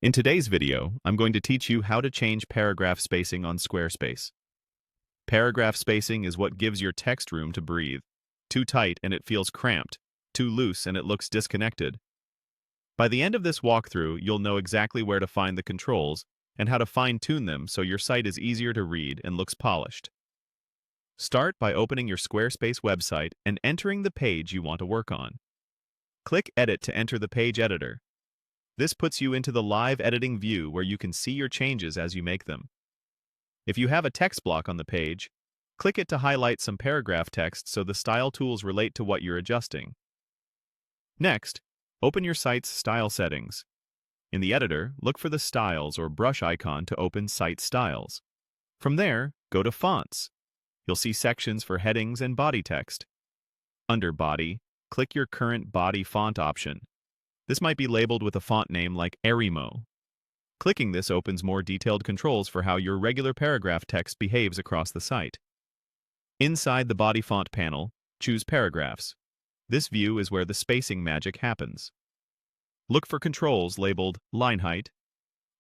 In today's video, I'm going to teach you how to change paragraph spacing on Squarespace. Paragraph spacing is what gives your text room to breathe. Too tight and it feels cramped. Too loose and it looks disconnected. By the end of this walkthrough, you'll know exactly where to find the controls and how to fine-tune them so your site is easier to read and looks polished. Start by opening your Squarespace website and entering the page you want to work on. Click Edit to enter the page editor. This puts you into the live editing view where you can see your changes as you make them. If you have a text block on the page, click it to highlight some paragraph text so the style tools relate to what you're adjusting. Next, open your site's style settings. In the editor, look for the styles or brush icon to open Site Styles. From there, go to Fonts. You'll see sections for headings and body text. Under Body, click your current body font option. This might be labeled with a font name like Arimo. Clicking this opens more detailed controls for how your regular paragraph text behaves across the site. Inside the body font panel, choose Paragraphs. This view is where the spacing magic happens. Look for controls labeled Line Height,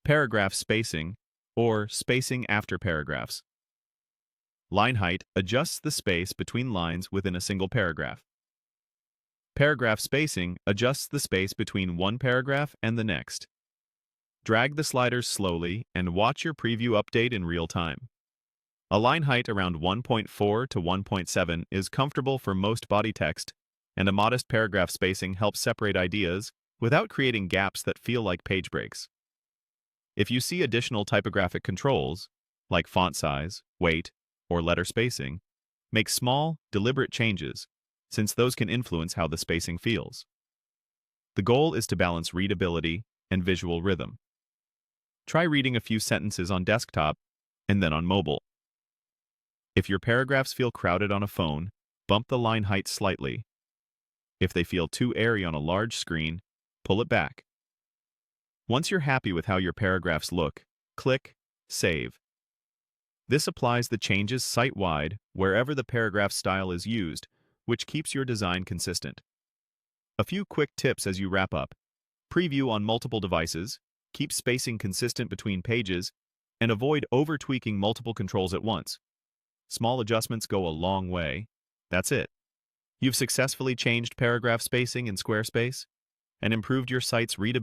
Paragraph Spacing, or Spacing After Paragraphs. Line height adjusts the space between lines within a single paragraph. Paragraph spacing adjusts the space between one paragraph and the next. Drag the sliders slowly and watch your preview update in real time. A line height around 1.4 to 1.7 is comfortable for most body text, and a modest paragraph spacing helps separate ideas without creating gaps that feel like page breaks. If you see additional typographic controls, like font size, weight, or letter spacing, make small, deliberate changes, since those can influence how the spacing feels. The goal is to balance readability and visual rhythm. Try reading a few sentences on desktop and then on mobile. If your paragraphs feel crowded on a phone, bump the line height slightly. If they feel too airy on a large screen, pull it back. Once you're happy with how your paragraphs look, click Save. This applies the changes site-wide wherever the paragraph style is used, which keeps your design consistent. A few quick tips as you wrap up. Preview on multiple devices, keep spacing consistent between pages, and avoid over-tweaking multiple controls at once. Small adjustments go a long way. That's it. You've successfully changed paragraph spacing in Squarespace and improved your site's readability.